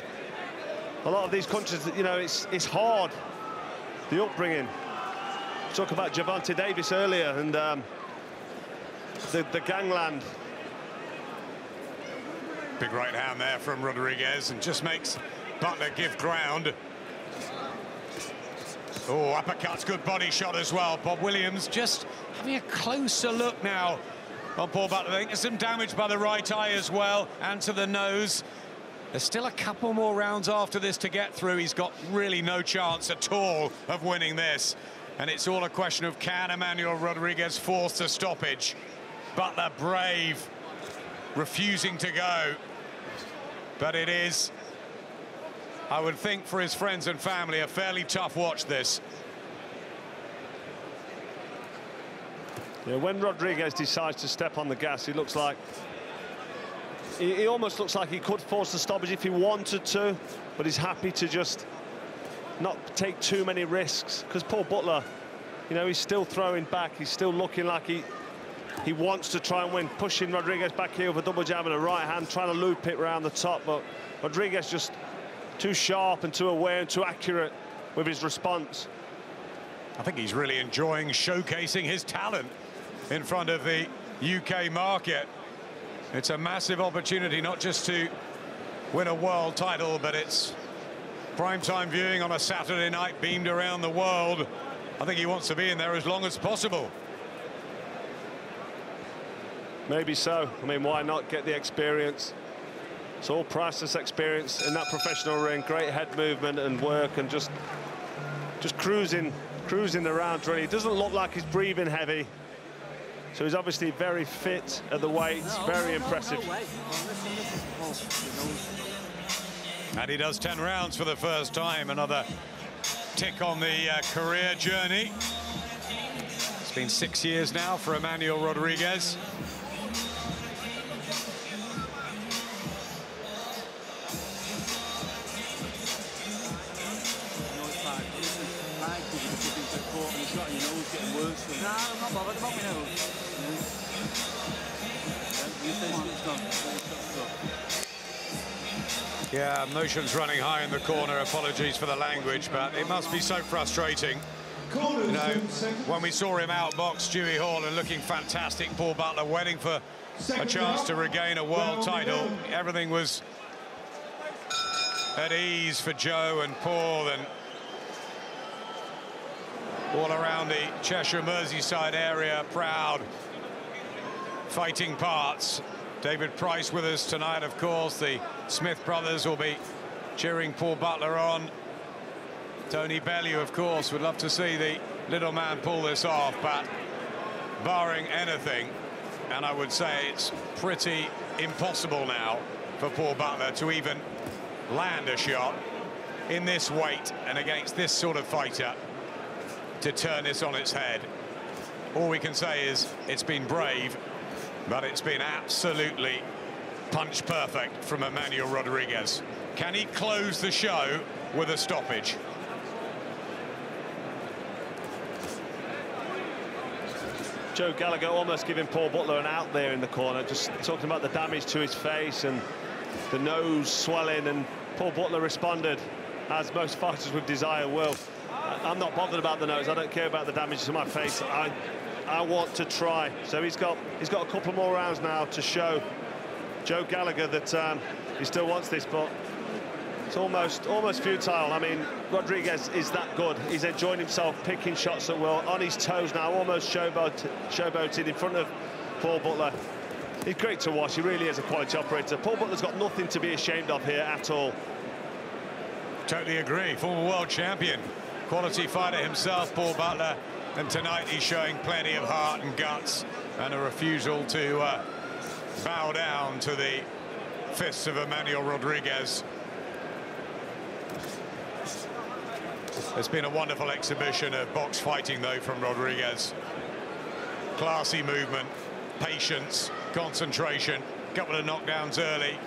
a lot of these countries. You know, it's hard, the upbringing. Talk about Gervonta Davis earlier, and the gangland. Big right hand there from Rodriguez, and just makes Butler give ground. Oh, uppercuts, good body shot as well. Bob Williams just having a closer look now on Paul Butler. I think there's some damage by the right eye as well, and to the nose. There's still a couple more rounds after this to get through. He's got really no chance at all of winning this. And it's all a question of, can Emmanuel Rodriguez force the stoppage? Butler brave, refusing to go. But it is, I would think, for his friends and family, a fairly tough watch, this. Yeah, when Rodriguez decides to step on the gas, he looks like... He almost looks like he could force the stoppage if he wanted to, but he's happy to just not take too many risks. Because Paul Butler, you know, he's still throwing back. He's still looking like he wants to try and win, pushing Rodriguez back here with a double jab and a right hand, trying to loop it around the top. But Rodriguez just too sharp and too aware and too accurate with his response. I think he's really enjoying showcasing his talent in front of the UK market. It's a massive opportunity, not just to win a world title, but it's primetime viewing on a Saturday night, beamed around the world. I think he wants to be in there as long as possible. Maybe so. I mean, why not get the experience? It's all priceless experience in that professional ring. Great head movement and work, and just cruising around, really. It doesn't look like he's breathing heavy. So he's obviously very fit at the weight, very impressive. And he does 10 rounds for the first time, another tick on the career journey. It's been 6 years now for Emmanuel Rodriguez. No, I'm not bothered about my nose. Yeah, emotions running high in the corner. Apologies for the language, but it must be so frustrating. You know, when we saw him outbox Stewie Hall and looking fantastic, Paul Butler waiting for a chance to regain a world title. Everything was at ease for Joe and Paul, and all around the Cheshire Merseyside area, proud fighting parts. David Price with us tonight, of course. The Smith brothers will be cheering Paul Butler on. Tony Bellew, of course, would love to see the little man pull this off, but barring anything, and I would say it's pretty impossible now for Paul Butler to even land a shot in this weight and against this sort of fighter, to turn this on its head. All we can say is it's been brave, but it's been absolutely punch perfect from Emmanuel Rodriguez. Can he close the show with a stoppage? Joe Gallagher almost giving Paul Butler an out there in the corner, just talking about the damage to his face and the nose swelling, and Paul Butler responded, as most fighters with desire will. I'm not bothered about the nose. I don't care about the damage to my face. I want to try. So he's got a couple more rounds now to show Joe Gallagher that he still wants this, but it's almost futile. I mean, Rodriguez is that good. He's enjoying himself, picking shots at will, on his toes now, almost showboating in front of Paul Butler. He's great to watch. He really is a quality operator. Paul Butler's got nothing to be ashamed of here at all. Totally agree. Former world champion, quality fighter himself, Paul Butler, and tonight he's showing plenty of heart and guts and a refusal to bow down to the fists of Emmanuel Rodriguez. It's been a wonderful exhibition of box fighting, though, from Rodriguez. Classy movement, patience, concentration, couple of knockdowns early.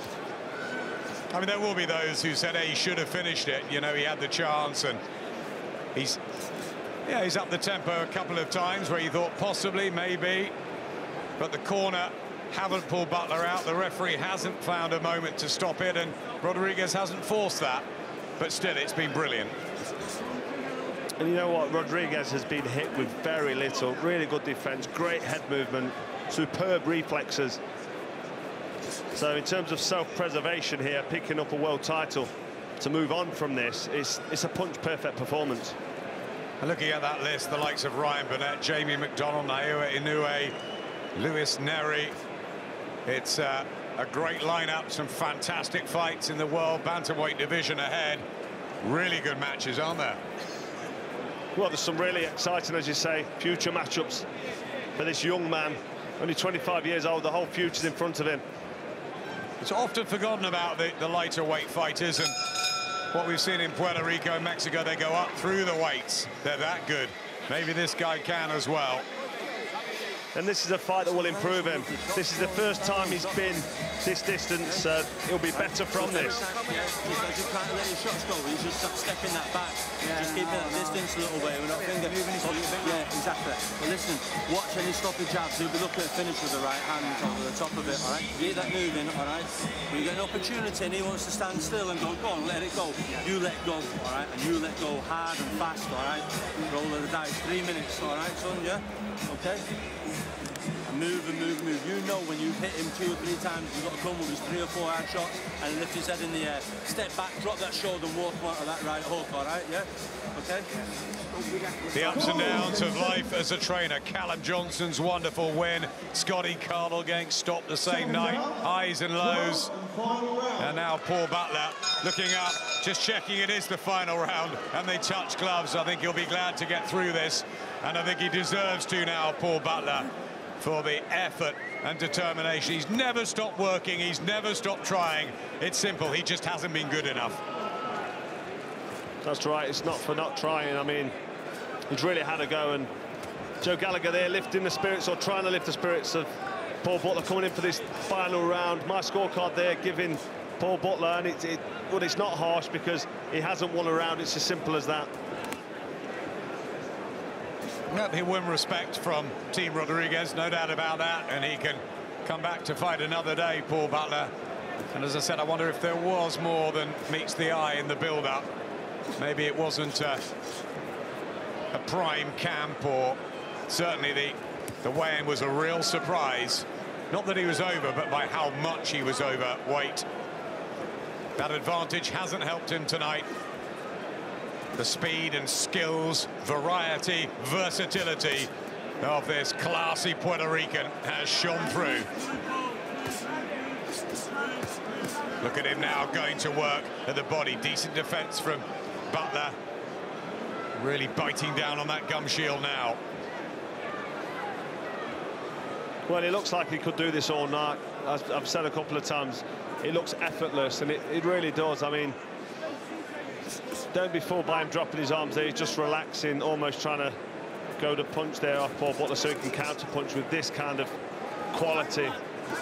I mean, there will be those who said, hey, he should have finished it. You know, he had the chance, and he's up the tempo a couple of times where you thought possibly, maybe, but the corner haven't pulled Butler out. The referee hasn't found a moment to stop it, and Rodriguez hasn't forced that. But still, it's been brilliant. And you know what? Rodriguez has been hit with very little. Really good defense, great head movement. superb reflexes. So in terms of self-preservation here, picking up a world title to move on from this, it's a punch-perfect performance. And looking at that list, the likes of Ryan Burnett, Jamie McDonald, Naoya Inoue, Lewis Neri. It's a great lineup, some fantastic fights in the world bantamweight division ahead. Really good matches, aren't there? Well, there's some really exciting, as you say, future matchups for this young man. Only 25 years old, the whole future's in front of him. It's often forgotten about the lighter weight fighters, and what we've seen in Puerto Rico and Mexico, they go up through the weights. They're that good. Maybe this guy can as well. And this is a fight that will improve him. This is the first time he's been this distance. He'll be better from this. Just can't let your shots go. He's just stepping that back. Just keeping that distance a little bit. We're not moving his body. Yeah, exactly. But listen, watch any sloppy jabs. He'll be looking at finish with the right hand over the top of it, all right? Get that moving, all right? When you get an opportunity and he wants to stand still and go on, let it go. You let go, all right? And you let go hard and fast, all right? Roll of the dice. 3 minutes, all right, son, yeah? Okay? Move and move, move. You know when you hit him 2 or 3 times, you've got to come with his 3 or 4 hard shots and lift his head in the air. Step back, drop that shoulder and walk onto that right hook, all right, yeah? Okay? The ups and downs of life as a trainer. Callum Johnson's wonderful win. Scotty Cardle getting stopped the same night. Highs and lows. And now Paul Butler looking up, just checking it is the final round, and they touch gloves. I think he'll be glad to get through this, and I think he deserves to now, Paul Butler, for the effort and determination. He's never stopped working, he's never stopped trying. It's simple, he just hasn't been good enough. That's right, it's not for not trying. I mean, he's really had a go, and Joe Gallagher there lifting the spirits, or trying to lift the spirits of Paul Butler coming in for this final round. My scorecard there giving Paul Butler, and well, it's not harsh because he hasn't won a round. It's as simple as that. He'll win respect from Team Rodriguez, no doubt about that, and he can come back to fight another day, Paul Butler. And as I said, I wonder if there was more than meets the eye in the build-up. Maybe it wasn't a prime camp, or certainly the weigh-in was a real surprise. Not that he was over, but by how much he was overweight. That advantage hasn't helped him tonight. The speed and skills, variety, versatility of this classy Puerto Rican has shone through. Look at him now going to work at the body. Decent defense from Butler. Really biting down on that gum shield now. Well, it looks like he could do this all night. As I've said a couple of times, it looks effortless, and it really does. I mean, don't be fooled by him dropping his arms there. He's just relaxing, almost trying to go to punch there off Paul Butler so he can counter punch with this kind of quality.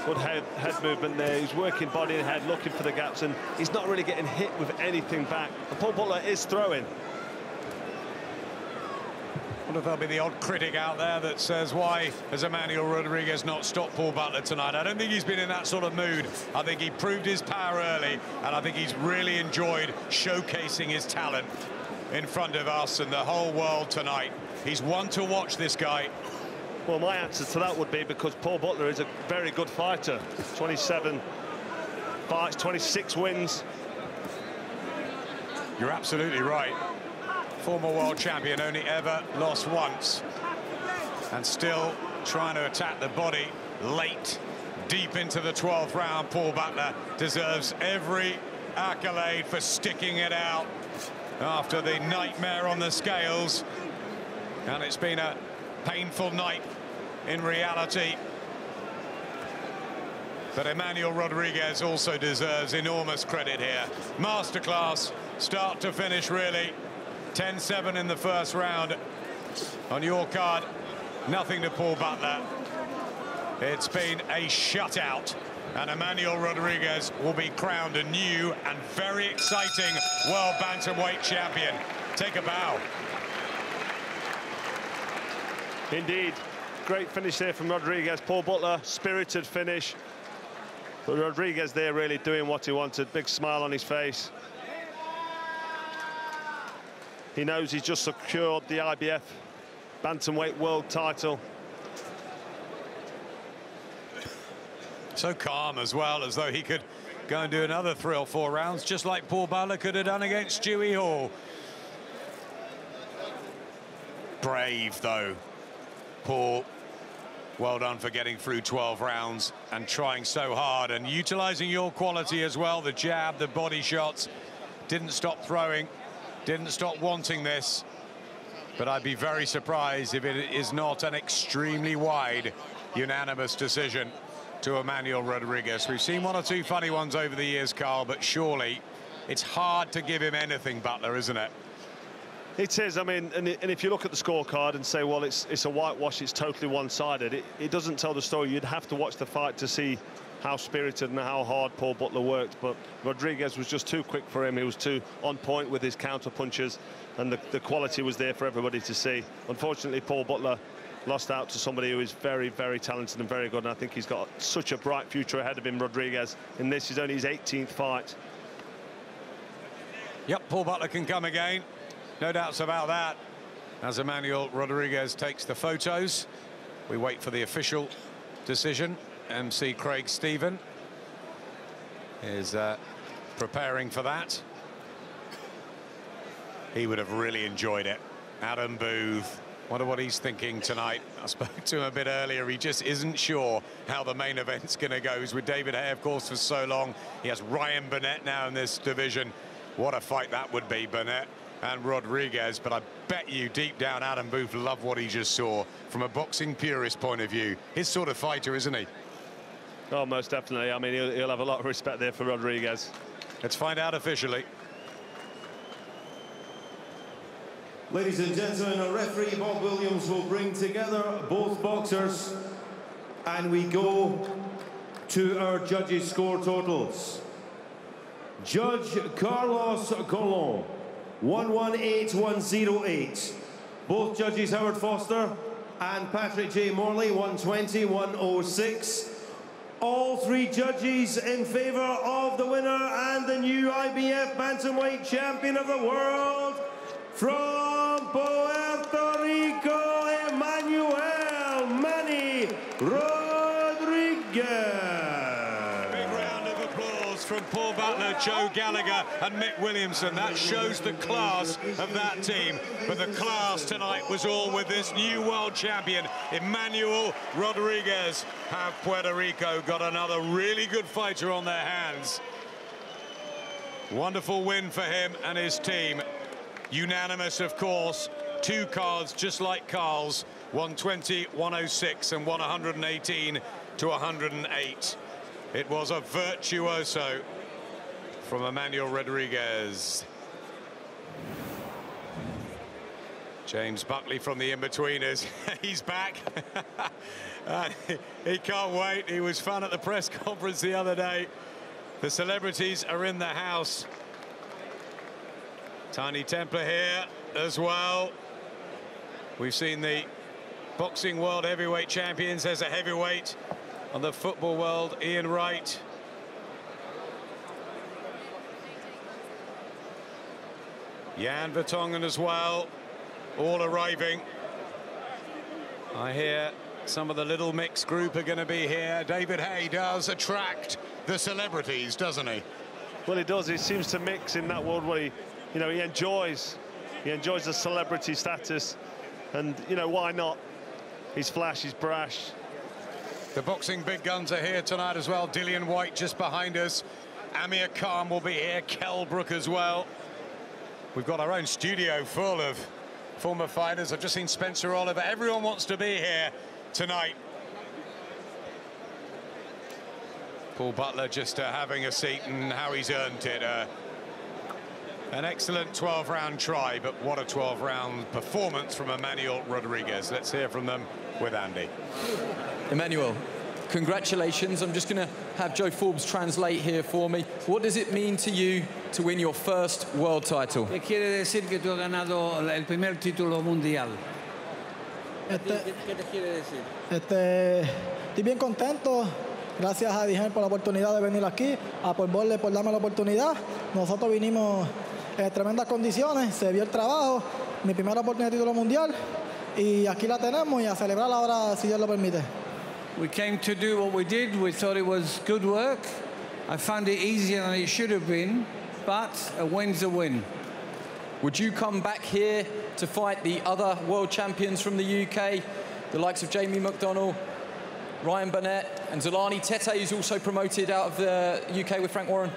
Good head movement there. He's working body and head, looking for the gaps, and he's not really getting hit with anything back. And Paul Butler is throwing. I wonder if there'll be the odd critic out there that says, why has Emmanuel Rodriguez not stopped Paul Butler tonight? I don't think he's been in that sort of mood. I think he proved his power early, and I think he's really enjoyed showcasing his talent in front of us and the whole world tonight. He's one to watch, this guy. Well, my answer to that would be because Paul Butler is a very good fighter. 27 fights, 26 wins. You're absolutely right. Former world champion, only ever lost once. And still trying to attack the body late, deep into the 12th round. Paul Butler deserves every accolade for sticking it out after the nightmare on the scales. And it's been a painful night in reality. But Emmanuel Rodriguez also deserves enormous credit here. Masterclass, start to finish, really. 10-7 in the first round. On your card, nothing to Paul Butler. It's been a shutout, and Emmanuel Rodriguez will be crowned a new and very exciting world bantamweight champion. Take a bow. Indeed, great finish there from Rodriguez. Paul Butler, spirited finish. But Rodriguez there really doing what he wanted. Big smile on his face. He knows he's just secured the IBF bantamweight world title. So calm as well, as though he could go and do another 3 or 4 rounds, just like Paul Butler could have done against Stewie Hall. Brave, though, Paul. Well done for getting through 12 rounds and trying so hard and utilising your quality as well. The jab, the body shots. Didn't stop throwing, didn't stop wanting this. But I'd be very surprised if it is not an extremely wide, unanimous decision to Emmanuel Rodriguez. We've seen 1 or 2 funny ones over the years, Carl, but surely it's hard to give him anything, Butler, isn't it? It is. I mean, and if you look at the scorecard and say, well, it's a whitewash, it's totally one-sided, it doesn't tell the story. You'd have to watch the fight to see how spirited and how hard Paul Butler worked, but Rodriguez was just too quick for him. He was too on point with his counter punches, and the quality was there for everybody to see. Unfortunately, Paul Butler lost out to somebody who is very, very talented and very good, and I think he's got such a bright future ahead of him, Rodriguez. In this is only his 18th fight. Yep, Paul Butler can come again. No doubts about that. As Emmanuel Rodriguez takes the photos, we wait for the official decision. MC Craig Stephen is preparing for that. He would have really enjoyed it. Adam Booth, wonder what he's thinking tonight. I spoke to him a bit earlier. He just isn't sure how the main event's going to go. He's with David Haye, of course, for so long. He has Ryan Burnett now in this division. What a fight that would be, Burnett and Rodriguez. But I bet you deep down Adam Booth loved what he just saw from a boxing purist point of view. His sort of fighter, isn't he? Oh, most definitely. I mean, he'll have a lot of respect there for Rodriguez. Let's find out officially. Ladies and gentlemen, our referee Bob Williams will bring together both boxers, and we go to our judges' score totals. Judge Carlos Colon, 118-108. Both judges Howard Foster and Patrick J. Morley, 120-106. All 3 judges in favour of the winner and the new IBF bantamweight champion of the world, from Puerto Rico, Emmanuel Manny Rodriguez. Big round of applause from Paul Butler, Joe Gallagher and Mick Williamson. That shows the class of that team. But the class tonight was all with this new world champion, Emmanuel Rodriguez. Have Puerto Rico got another really good fighter on their hands. Wonderful win for him and his team. Unanimous, of course. 2 cards just like Carl's, 120, 106 and 118 to 108. It was a virtuoso from Emmanuel Rodriguez. James Buckley from the in-betweeners. He's back. He can't wait. He was fun at the press conference the other day. The celebrities are in the house. Tiny Templar here as well. We've seen the boxing world heavyweight champions as a heavyweight. On the football world, Ian Wright. Jan Vertonghen as well, all arriving. I hear some of the Little Mix group are going to be here. David Haye does attract the celebrities, doesn't he? Well, he does. He seems to mix in that world where he enjoys the celebrity status, and why not? He's flash, he's brash. The boxing big guns are here tonight as well. Dillian White just behind us. Amir Khan will be here. Kell Brook as well. We've got our own studio full of former fighters. I've just seen Spencer Oliver. Everyone wants to be here tonight. Paul Butler just having a seat, and how he's earned it. An excellent 12-round try, but what a 12-round performance from Emmanuel Rodriguez. Let's hear from them with Andy. Emmanuel, congratulations. I'm just going to have Joe Forbes translate here for me. What does it mean to you to win your first world title? ¿Qué quiere decir que tú has ganado el primer título mundial? ¿Qué te quiere decir? Estoy bien contento. Gracias a Dijen por la oportunidad de venir aquí, a Paul Butler por darme la oportunidad. Nosotros vinimos en tremendas condiciones, se vio el trabajo, mi primera oportunidad de título mundial, y aquí la tenemos y a celebrar ahora si Dios lo permite. We came to do what we did. We thought it was good work. I found it easier than it should have been, but a win's a win. Would you come back here to fight the other world champions from the UK, the likes of Jamie McDonnell, Ryan Burnett, and Zolani Tete, who's also promoted out of the UK with Frank Warren?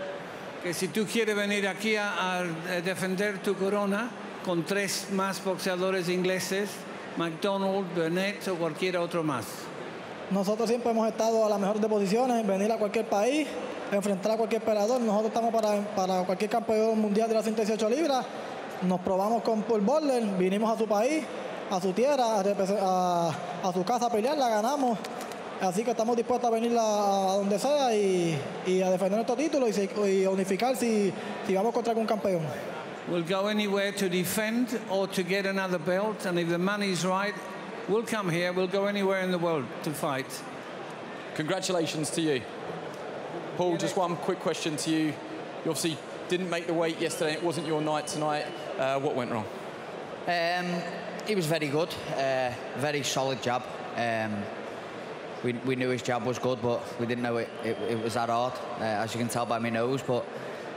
Que si tú quieres venir aquí a defender tu corona con tres más boxeadores ingleses, McDonnell, Burnett o cualquier otro más. Nosotros siempre hemos estado a las mejores de posiciones, venir a cualquier país, enfrentar a cualquier peleador. Nosotros estamos para cualquier campeón mundial de las 118 libras. Nos probamos con Paul Butler, vinimos a su país, a su tierra, a su casa a pelear, la ganamos. Así que estamos dispuestos a venir a donde sea y a defender nuestro título y unificar si vamos contra algún campeón. We'll go anywhere to defend or to get another belt, and if the money's right, we'll come here. We'll go anywhere in the world to fight. Congratulations to you. Paul, just one quick question to you. You obviously didn't make the weight yesterday. It wasn't your night tonight. What went wrong? He was very good. Very solid jab. We knew his jab was good, but we didn't know it was that hard, as you can tell by my nose. But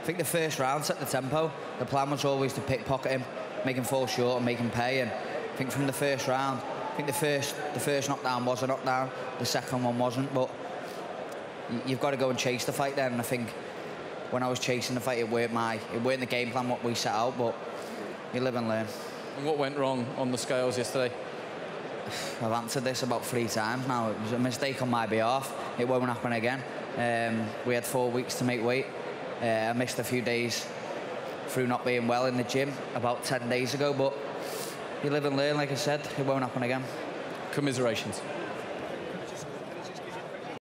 I think the first round set the tempo. The plan was always to pickpocket him, make him fall short and make him pay. And I think from the first round, I think the first knockdown was a knockdown, the second one wasn't. But you've got to go and chase the fight then. And I think when I was chasing the fight, it weren't the game plan what we set out. But you live and learn. And what went wrong on the scales yesterday? I've answered this about 3 times now. It was a mistake on my behalf. It won't happen again. We had 4 weeks to make weight. I missed a few days through not being well in the gym about 10 days ago, but you live and learn, like I said. It won't happen again. Commiserations.